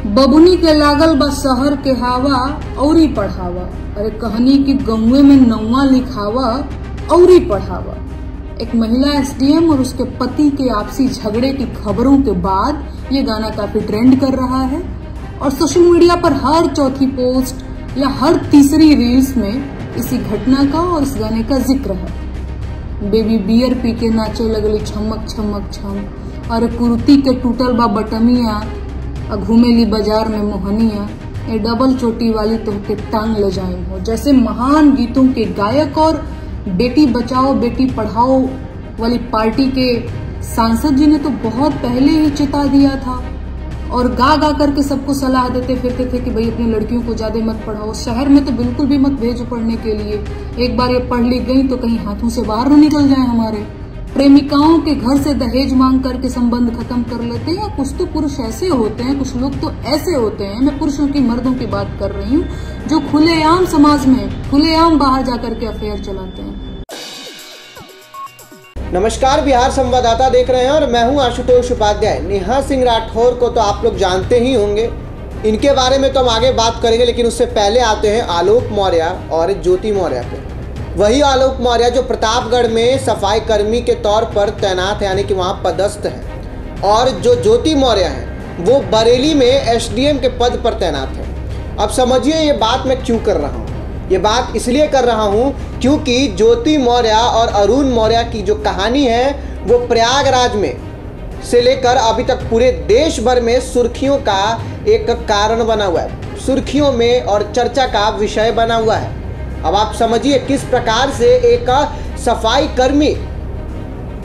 बबुनी के लागल बा शहर के हवा औरी पढ़ावा। अरे कहनी कि गौवे में नौवा लिखावा औरी पढ़ावा। एक महिला एसडीएम और उसके पति के आपसी झगड़े की खबरों के बाद ये गाना काफी ट्रेंड कर रहा है और सोशल मीडिया पर हर चौथी पोस्ट या हर तीसरी रील्स में इसी घटना का और इस गाने का जिक्र है। बेबी बियर पी के नाचे लगली छमक छमक छम, और कुर्ती के टूटल बा बटमिया, घूमेली बाजार में मोहनिया, ये डबल चोटी वाली तोहके टांग ले जाई हो। जैसे महान गीतों के गायक और बेटी बचाओ बेटी पढ़ाओ वाली पार्टी के सांसद जी ने तो बहुत पहले ही चिता दिया था और गा गा करके सबको सलाह देते फिरते थे कि भाई अपनी लड़कियों को ज्यादा मत पढ़ाओ, शहर में तो बिल्कुल भी मत भेजो पढ़ने के लिए, एक बार ये पढ़ ली गई तो कहीं हाथों से बाहर न निकल जाए हमारे। प्रेमिकाओं के घर से दहेज मांग करके संबंध खत्म कर लेते हैं। कुछ तो पुरुष ऐसे होते हैं, कुछ लोग तो ऐसे होते हैं, मैं पुरुषों की मर्दों की बात कर रही हूँ, जो खुलेआम समाज में खुलेआम बाहर जाकर के अफेयर चलाते हैं। नमस्कार, बिहार संवाददाता देख रहे हैं और मैं हूं आशुतोष उपाध्याय। नेहा सिंह राठौर को तो आप लोग जानते ही होंगे, इनके बारे में तो हम आगे बात करेंगे, लेकिन उससे पहले आते हैं आलोक मौर्य और ज्योति मौर्य पे। वही आलोक मौर्य जो प्रतापगढ़ में सफाई कर्मी के तौर पर तैनात है, यानी कि वहाँ पदस्थ है, और जो ज्योति मौर्य हैं वो बरेली में एसडीएम के पद पर तैनात है। अब समझिए ये बात मैं क्यों कर रहा हूँ। ये बात इसलिए कर रहा हूँ क्योंकि ज्योति मौर्य और अरुण मौर्य की जो कहानी है वो प्रयागराज में से लेकर अभी तक पूरे देश भर में सुर्खियों का एक कारण बना हुआ है, सुर्खियों में और चर्चा का विषय बना हुआ है। अब आप समझिए किस प्रकार से एक सफाई कर्मी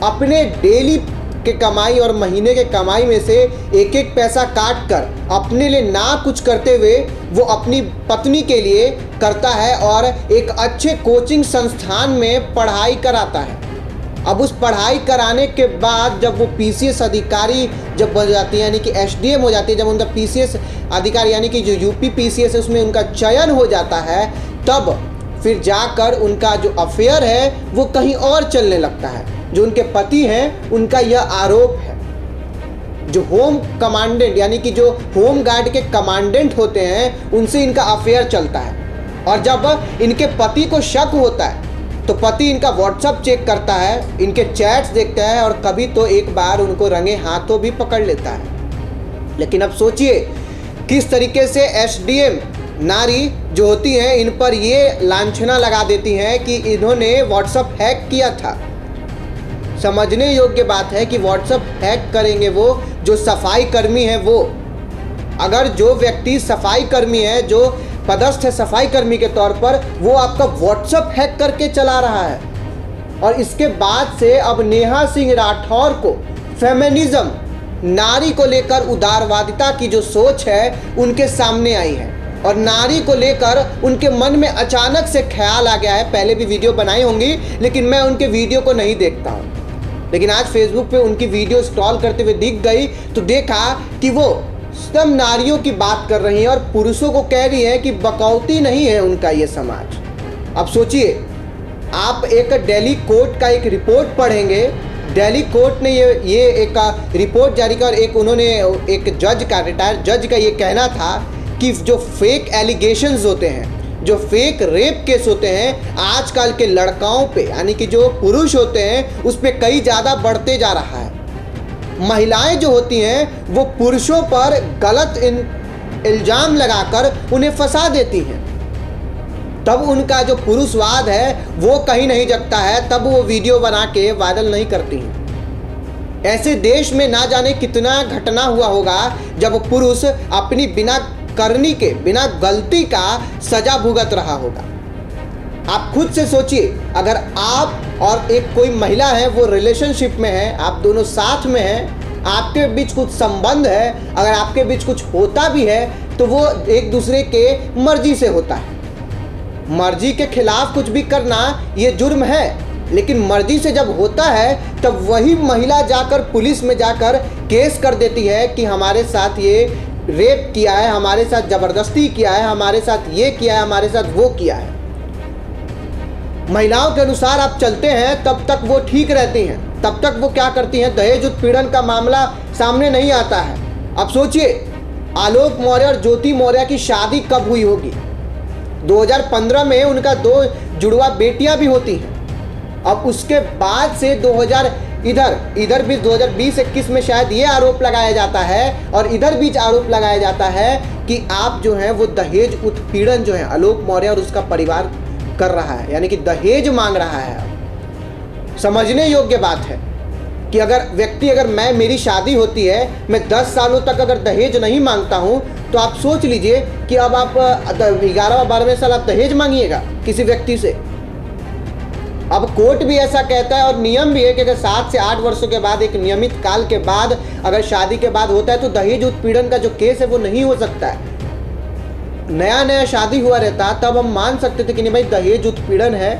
अपने डेली के कमाई और महीने के कमाई में से एक एक पैसा काट कर अपने लिए ना कुछ करते हुए वो अपनी पत्नी के लिए करता है और एक अच्छे कोचिंग संस्थान में पढ़ाई कराता है। अब उस पढ़ाई कराने के बाद जब वो पीसीएस अधिकारी जब बन जाती है, यानी कि एसडीएम हो जाती है, जब उनका पीसीएस अधिकारी यानी कि जो यूपी पीसीएस है उसमें उनका चयन हो जाता है, तब फिर जाकर उनका जो अफेयर है वो कहीं और चलने लगता है। जो उनके पति हैं उनका यह आरोप है। जो होम कमांडेंट यानी कि जो होम गार्ड के कमांडेंट होते हैं उनसे इनका अफेयर चलता है, और जब इनके पति को शक होता है तो पति इनका व्हाट्सएप चेक करता है, इनके चैट्स देखता है और कभी तो एक बार उनको रंगे हाथों भी पकड़ लेता है। लेकिन अब सोचिए किस तरीके से एसडीएम नारी जो होती हैं इन पर ये लांछना लगा देती हैं कि इन्होंने व्हाट्सएप हैक किया था। समझने योग्य बात है कि व्हाट्सएप हैक करेंगे वो जो सफाई कर्मी है। वो अगर जो व्यक्ति सफाई कर्मी है, जो पदस्थ है सफाई कर्मी के तौर पर, वो आपका व्हाट्सएप हैक करके चला रहा है। और इसके बाद से अब नेहा सिंह राठौर को फेमिनिज्म, नारी को लेकर उदारवादिता की जो सोच है उनके सामने आई है, और नारी को लेकर उनके मन में अचानक से ख्याल आ गया है। पहले भी वीडियो बनाई होंगी लेकिन मैं उनके वीडियो को नहीं देखता हूँ, लेकिन आज फेसबुक पे उनकी वीडियो स्क्रॉल करते हुए दिख गई तो देखा कि वो सब नारियों की बात कर रही हैं और पुरुषों को कह रही है कि बकौती नहीं है उनका ये समाज। अब सोचिए, आप एक दिल्ली कोर्ट का एक रिपोर्ट पढ़ेंगे। दिल्ली कोर्ट ने ये एक रिपोर्ट जारी कर, एक उन्होंने एक जज का, रिटायर्ड जज का ये कहना था कि जो फेक एलिगेशंस होते हैं, जो फेक रेप केस होते हैं आजकल के लड़काओं पे, यानी कि जो पुरुष होते हैं उस पे कई ज़्यादा बढ़ते जा रहा है। महिलाएं जो होती हैं वो पुरुषों पर गलत इल्ज़ाम लगाकर उन्हें फंसा देती हैं, तब उनका जो पुरुषवाद है वो कहीं नहीं जगता है, तब वो वीडियो बना के वायरल नहीं करती हैं। ऐसे देश में ना जाने कितना घटना हुआ होगा जब पुरुष अपनी बिना करनी के, बिना गलती का सजा भुगत रहा होगा। आप खुद से सोचिए, अगर आप और एक कोई महिला है, वो रिलेशनशिप में है, आप दोनों साथ में हैं, आपके बीच कुछ संबंध है, अगर आपके बीच कुछ होता भी है तो वो एक दूसरे के मर्जी से होता है। मर्जी के खिलाफ कुछ भी करना ये जुर्म है, लेकिन मर्जी से जब होता है तब वही महिला जाकर पुलिस में जाकर केस कर देती है कि हमारे साथ ये रेप किया है, हमारे साथ ज़बरदस्ती किया है, हमारे साथ ये किया है, हमारे साथ वो किया है। महिलाओं के अनुसार आप चलते हैं तब तक वो ठीक रहती हैं, तब तक वो क्या करती हैं, दहेज उत्पीड़न का मामला सामने नहीं आता है। अब सोचिए, आलोक मौर्य और ज्योति मौर्य की शादी कब हुई होगी? 2015 में उनका 2 जुड़वा बेटियां भी होती हैं। अब उसके बाद से इधर भी 2020-21 में शायद ये आरोप लगाया जाता है और इधर बीच आरोप लगाया जाता है कि आप जो है वो दहेज उत्पीड़न जो है आलोक मौर्य और उसका परिवार कर रहा है, यानी कि दहेज मांग रहा है। समझने योग्य बात है कि अगर मेरी शादी होती है, मैं 10 सालों तक अगर दहेज नहीं मांगता हूं, तो आप सोच लीजिए कि अब आप 11वां-12वें साल आप दहेज मांगिएगा किसी व्यक्ति से। अब कोर्ट भी ऐसा कहता है और नियम भी है कि अगर 7 से 8 वर्षों के बाद, एक नियमित काल के बाद अगर शादी के बाद होता है तो दहेज उत्पीड़न का जो केस है वो नहीं हो सकता है। नया शादी हुआ रहता तब हम मान सकते थे कि नहीं भाई दहेज उत्पीड़न है,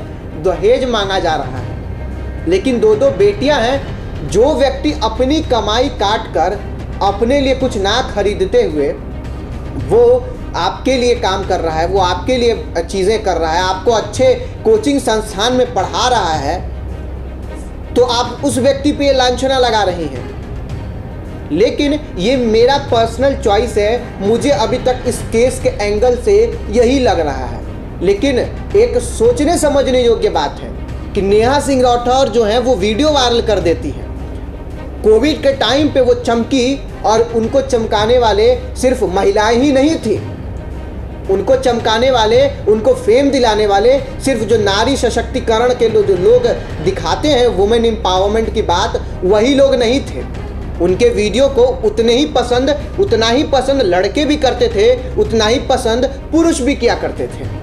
दहेज मांगा जा रहा है। लेकिन 2 बेटियां हैं, जो व्यक्ति अपनी कमाई काट कर अपने लिए कुछ ना खरीदते हुए वो आपके लिए काम कर रहा है, वो आपके लिए चीज़ें कर रहा है, आपको अच्छे कोचिंग संस्थान में पढ़ा रहा है, तो आप उस व्यक्ति पे लांछना लगा रही हैं। लेकिन ये मेरा पर्सनल चॉइस है, मुझे अभी तक इस केस के एंगल से यही लग रहा है। लेकिन एक सोचने समझने योग्य बात है कि नेहा सिंह राठौर जो है वो वीडियो वायरल कर देती है। कोविड के टाइम पे वो चमकी और उनको चमकाने वाले सिर्फ महिलाएं ही नहीं थी, उनको चमकाने वाले, उनको फेम दिलाने वाले सिर्फ जो नारी सशक्तिकरण के जो लोग दिखाते हैं, वुमेन एम्पावरमेंट की बात, वही लोग नहीं थे। उनके वीडियो को उतना ही पसंद लड़के भी करते थे, उतना ही पसंद पुरुष भी किया करते थे।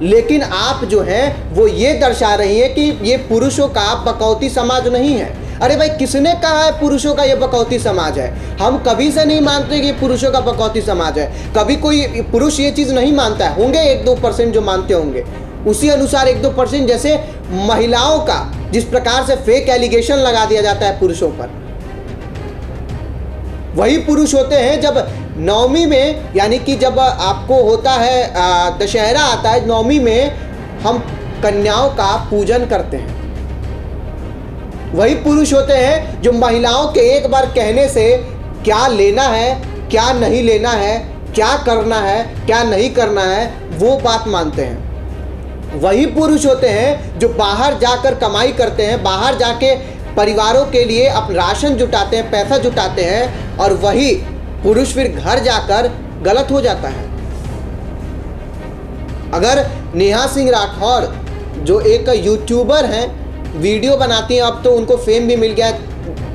लेकिन आप जो हैं वो ये दर्शा रही हैं कि ये पुरुषों का बकौती समाज नहीं है। अरे भाई, किसने कहा है पुरुषों का ये बकौती समाज है? हम कभी से नहीं मानते कि पुरुषों का बकौती समाज है। कभी कोई पुरुष ये चीज़ नहीं मानता है। होंगे 1-2% जो मानते होंगे, उसी अनुसार 1-2% जैसे महिलाओं का जिस प्रकार से फेक एलिगेशन लगा दिया जाता है पुरुषों पर, वही पुरुष होते हैं जब नवमी में, यानी कि जब आपको होता है दशहरा आता है, नवमी में हम कन्याओं का पूजन करते हैं। वही पुरुष होते हैं जो महिलाओं के एक बार कहने से क्या लेना है, क्या नहीं लेना है, क्या करना है, क्या नहीं करना है, वो बात मानते हैं। वही पुरुष होते हैं जो बाहर जाकर कमाई करते हैं, बाहर जाके परिवारों के लिए अपना राशन जुटाते हैं, पैसा जुटाते हैं, और वही पुरुष फिर घर जाकर गलत हो जाता है। अगर नेहा सिंह राठौर जो एक यूट्यूबर हैं, वीडियो बनाती हैं, अब तो उनको फेम भी मिल गया,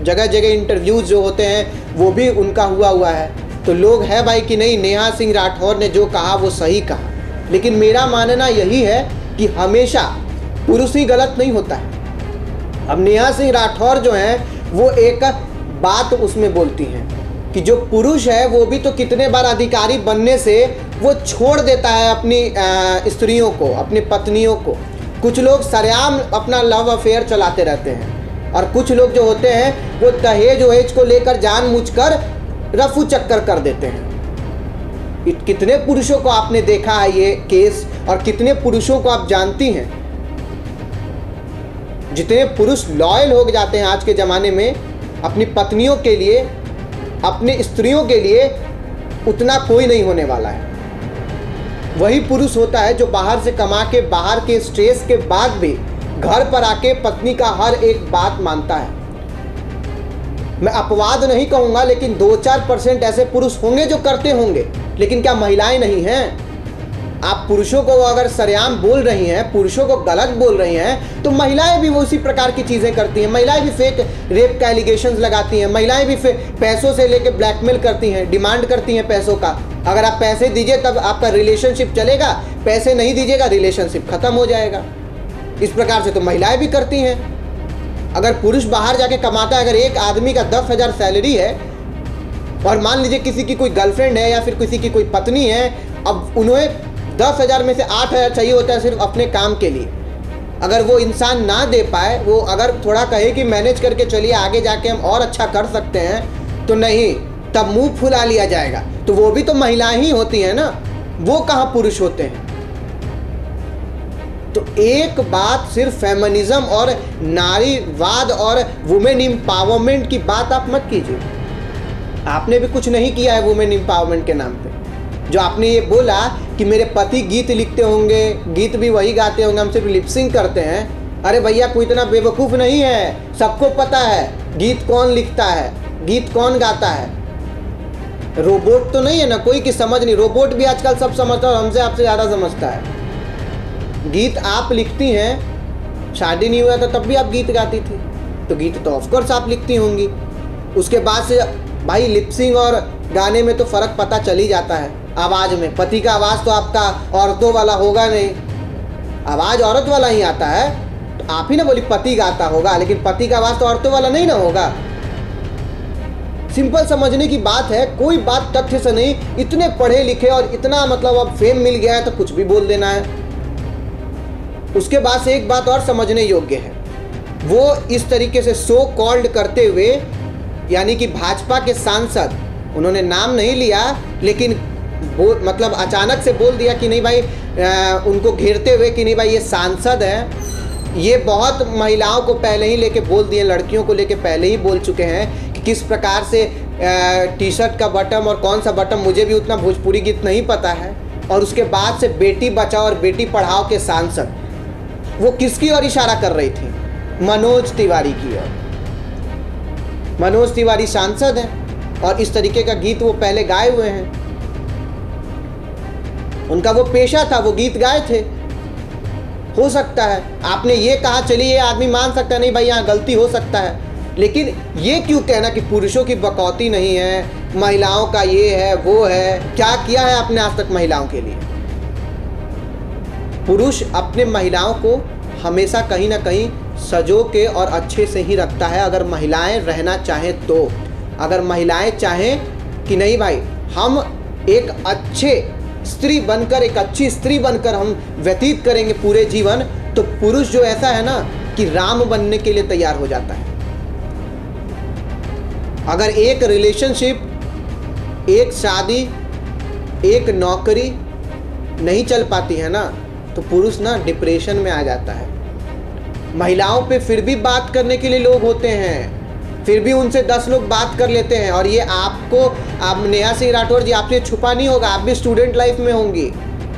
जगह जगह इंटरव्यूज़ जो होते हैं वो भी उनका हुआ है, तो लोग है भाई कि नहीं, नेहा सिंह राठौर ने जो कहा वो सही कहा। लेकिन मेरा मानना यही है कि हमेशा पुरुष ही गलत नहीं होता है। अब नेहा सिंह राठौर जो हैं वो एक बात उसमें बोलती हैं कि जो पुरुष है वो भी तो कितने बार अधिकारी बनने से वो छोड़ देता है अपनी स्त्रियों को, अपनी पत्नियों को। कुछ लोग सरेआम अपना लव अफेयर चलाते रहते हैं, और कुछ लोग जो होते हैं वो दहेज वहेज को लेकर जानबूझकर रफू चक्कर कर देते हैं। कितने पुरुषों को आपने देखा है ये केस, और कितने पुरुषों को आप जानती हैं? जितने पुरुष लॉयल हो जाते हैं आज के ज़माने में अपनी पत्नियों के लिए, अपने स्त्रियों के लिए, उतना कोई नहीं होने वाला है। वही पुरुष होता है जो बाहर से कमा के, बाहर के स्ट्रेस के बाद भी घर पर आके पत्नी का हर एक बात मानता है। मैं अपवाद नहीं कहूँगा, लेकिन 2-4% ऐसे पुरुष होंगे जो करते होंगे, लेकिन क्या महिलाएं नहीं हैं? आप पुरुषों को अगर सरेआम बोल रही हैं, पुरुषों को गलत बोल रही हैं, तो महिलाएं भी वो उसी प्रकार की चीज़ें करती हैं। महिलाएं भी फेक रेप का एलिगेशंस लगाती हैं, महिलाएं भी पैसों से लेके ब्लैकमेल करती हैं, डिमांड करती हैं पैसों का। अगर आप पैसे दीजिए तब आपका रिलेशनशिप चलेगा, पैसे नहीं दीजिएगा रिलेशनशिप ख़त्म हो जाएगा। इस प्रकार से तो महिलाएं भी करती हैं। अगर पुरुष बाहर जाके कमाता है, अगर एक आदमी का 10,000 सैलरी है और मान लीजिए किसी की कोई गर्लफ्रेंड है या फिर किसी की कोई पत्नी है, अब उन्हें 10,000 में से 8,000 चाहिए होता है सिर्फ अपने काम के लिए। अगर वो इंसान ना दे पाए, वो अगर थोड़ा कहे कि मैनेज करके चलिए आगे जाके हम और अच्छा कर सकते हैं, तो नहीं, तब मुंह फुला लिया जाएगा। तो वो भी तो महिलाएं ही होती हैं ना, वो कहाँ पुरुष होते हैं? तो एक बात सिर्फ फेमिनिज्म और नारीवाद और वुमेन एम्पावरमेंट की बात आप मत कीजिए। आपने भी कुछ नहीं किया है वुमेन एम्पावरमेंट के नाम पे। जो आपने ये बोला कि मेरे पति गीत लिखते होंगे, गीत भी वही गाते होंगे, हम सिर्फ लिपसिंग करते हैं। अरे भैया कोई इतना बेवकूफ़ नहीं है, सबको पता है गीत कौन लिखता है, गीत कौन गाता है। रोबोट तो नहीं है ना कोई कि समझ नहीं, रोबोट भी आजकल सब समझता है और हमसे आपसे ज़्यादा समझता है। गीत आप लिखती हैं, शादी नहीं हुआ था तब भी आप गीत गाती थी, तो गीत तो ऑफकोर्स आप लिखती होंगी। उसके बाद से भाई लिपसिंग और गाने में तो फ़र्क पता चल ही जाता है। आवाज़ में पति का आवाज़ तो आपका औरतों वाला होगा नहीं, आवाज़ औरत वाला ही आता है। तो आप ही ना बोली पति गाता होगा, लेकिन पति का आवाज़ तो औरतों वाला नहीं ना होगा। सिंपल समझने की बात है, कोई बात तथ्य से नहीं। इतने पढ़े लिखे और इतना मतलब अब फेम मिल गया है तो कुछ भी बोल देना है। उसके बाद से एक बात और समझने योग्य है, वो इस तरीके से सो कॉल्ड करते हुए, यानी कि भाजपा के सांसद, उन्होंने नाम नहीं लिया लेकिन वो मतलब अचानक से बोल दिया कि नहीं भाई, उनको घेरते हुए कि नहीं भाई ये सांसद है। ये बहुत महिलाओं को पहले ही लेके बोल दिए, लड़कियों को लेके पहले ही बोल चुके हैं कि किस प्रकार से टी शर्ट का बटन और कौन सा बटन, मुझे भी उतना भोजपुरी गीत नहीं पता है। और उसके बाद से बेटी बचाओ और बेटी पढ़ाओ के सांसद, वो किसकी ओर इशारा कर रही थी? मनोज तिवारी की ओर। मनोज तिवारी सांसद हैं और इस तरीके का गीत वो पहले गाए हुए हैं। उनका वो पेशा था, वो गीत गाए थे। हो सकता है आपने ये कहा, चलिए ये आदमी मान सकता है, नहीं भाई यहाँ गलती हो सकता है, लेकिन ये क्यों कहना कि पुरुषों की बकौती नहीं है, महिलाओं का ये है वो है? क्या किया है आपने आज तक महिलाओं के लिए? पुरुष अपने महिलाओं को हमेशा कहीं ना कहीं सजो के और अच्छे से ही रखता है, अगर महिलाएं रहना चाहें तो। अगर महिलाएं चाहें कि नहीं भाई हम एक अच्छे स्त्री बनकर, एक अच्छी स्त्री बनकर हम व्यतीत करेंगे पूरे जीवन, तो पुरुष जो ऐसा है ना कि राम बनने के लिए तैयार हो जाता है। अगर एक रिलेशनशिप, एक शादी, एक नौकरी नहीं चल पाती है ना, तो पुरुष ना डिप्रेशन में आ जाता है। महिलाओं पे फिर भी बात करने के लिए लोग होते हैं, फिर भी उनसे 10 लोग बात कर लेते हैं। और ये आपको, आप नेहा सिंह राठौर जी, आपसे छुपा नहीं होगा, आप भी स्टूडेंट लाइफ में होंगी।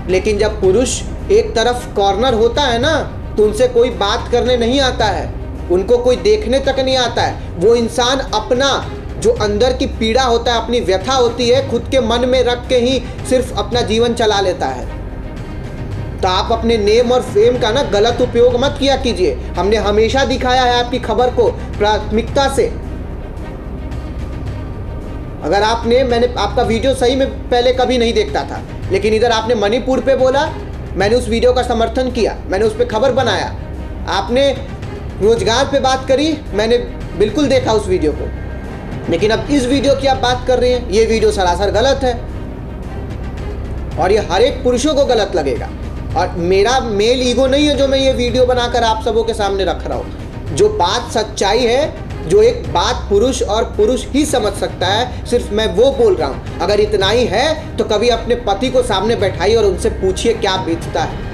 लेकिन जब पुरुष एक तरफ कॉर्नर होता है ना, तो उनसे कोई बात करने नहीं आता है, उनको कोई देखने तक नहीं आता है। वो इंसान अपना जो अंदर की पीड़ा होता है, अपनी व्यथा होती है, खुद के मन में रख के ही सिर्फ अपना जीवन चला लेता है। तो आप अपने नेम और फेम का ना गलत उपयोग मत किया कीजिए। हमने हमेशा दिखाया है आपकी खबर को प्राथमिकता से। अगर आपने, मैंने आपका वीडियो सही में पहले कभी नहीं देखता था, लेकिन इधर आपने मणिपुर पे बोला, मैंने उस वीडियो का समर्थन किया, मैंने उस पर खबर बनाया। आपने रोजगार पे बात करी, मैंने बिल्कुल देखा उस वीडियो को। लेकिन अब इस वीडियो की आप बात कर रहे हैं, ये वीडियो सरासर गलत है और ये हर एक पुरुषों को गलत लगेगा। और मेरा मेल ईगो नहीं है जो मैं ये वीडियो बनाकर आप सबों के सामने रख रहा हूँ। जो बात सच्चाई है, जो एक बात पुरुष और पुरुष ही समझ सकता है, सिर्फ मैं वो बोल रहा हूँ। अगर इतना ही है तो कभी अपने पति को सामने बैठाइए और उनसे पूछिए क्या बीतता है।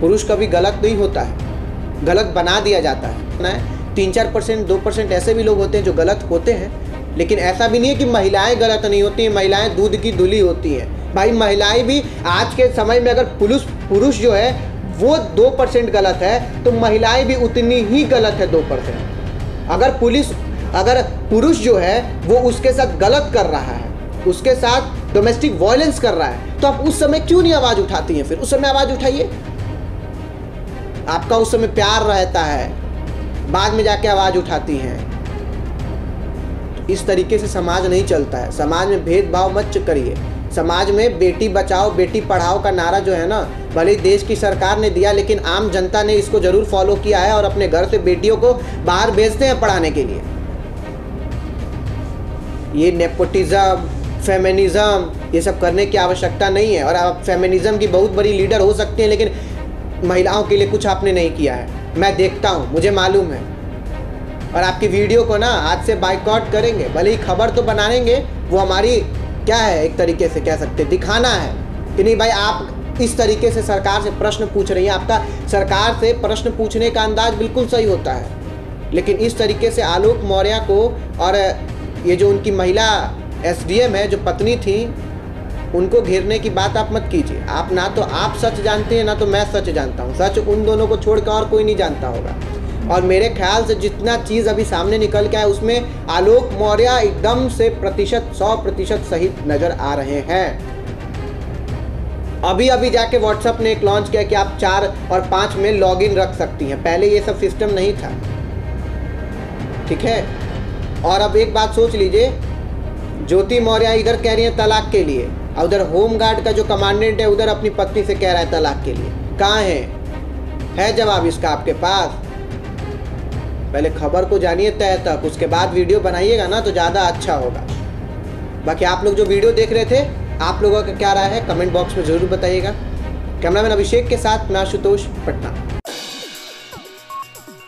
पुरुष कभी गलत नहीं होता है, गलत बना दिया जाता है। 3-4%, 2% ऐसे भी लोग होते हैं जो गलत होते हैं, लेकिन ऐसा भी नहीं है कि महिलाएं गलत नहीं होती हैं। महिलाएं दूध की धुली होती हैं भाई। महिलाएं भी आज के समय में, अगर पुरुष जो है वो 2% गलत है, तो महिलाएं भी उतनी ही गलत है 2%। अगर पुरुष जो है वो उसके साथ गलत कर रहा है, उसके साथ डोमेस्टिक वायलेंस कर रहा है, तो आप उस समय क्यों नहीं आवाज़ उठाती हैं? फिर उस समय आवाज़ उठाइए। आपका उस समय प्यार रहता है, बाद में जाके आवाज़ उठाती हैं। इस तरीके से समाज नहीं चलता है। समाज में भेदभाव मत करिए। समाज में बेटी बचाओ बेटी पढ़ाओ का नारा जो है ना, भले देश की सरकार ने दिया, लेकिन आम जनता ने इसको जरूर फॉलो किया है और अपने घर से बेटियों को बाहर भेजते हैं पढ़ाने के लिए। ये नेपोटिज्म, फेमिनिज्म, ये सब करने की आवश्यकता नहीं है। और आप फेमिनिज्म की बहुत बड़ी लीडर हो सकती हैं, लेकिन महिलाओं के लिए कुछ आपने नहीं किया है। मैं देखता हूँ, मुझे मालूम है। और आपकी वीडियो को ना आज से बाइकआउट करेंगे। भले ही खबर तो बनाएंगे, वो हमारी क्या है, एक तरीके से कह सकते, दिखाना है कि नहीं भाई आप इस तरीके से सरकार से प्रश्न पूछ रही हैं। आपका सरकार से प्रश्न पूछने का अंदाज बिल्कुल सही होता है, लेकिन इस तरीके से आलोक मौर्य को और ये जो उनकी महिला एसडीएम है जो पत्नी थी उनको घेरने की बात आप मत कीजिए। आप ना तो आप सच जानते हैं ना तो मैं सच जानता हूँ। सच उन दोनों को छोड़कर और कोई नहीं जानता होगा। और मेरे ख्याल से जितना चीज़ अभी सामने निकल के आया उसमें आलोक मौर्य एकदम से 100% सही नज़र आ रहे हैं। अभी जाके व्हाट्सएप ने एक लॉन्च किया कि आप 4 और 5 में लॉगिन रख सकती हैं। पहले ये सब सिस्टम नहीं था, ठीक है। और अब एक बात सोच लीजिए, ज्योति मौर्य इधर कह रही है तलाक के लिए, और उधर होमगार्ड का जो कमांडेंट है उधर अपनी पत्नी से कह रहा है तलाक के लिए। कहाँ है जवाब इसका आपके पास? पहले खबर को जानिए तय तक, उसके बाद वीडियो बनाइएगा ना तो ज़्यादा अच्छा होगा। बाकी आप लोग जो वीडियो देख रहे थे, आप लोगों का क्या राय है कमेंट बॉक्स में ज़रूर बताइएगा। कैमरामैन अभिषेक के साथ मैं आशुतोष, पटना।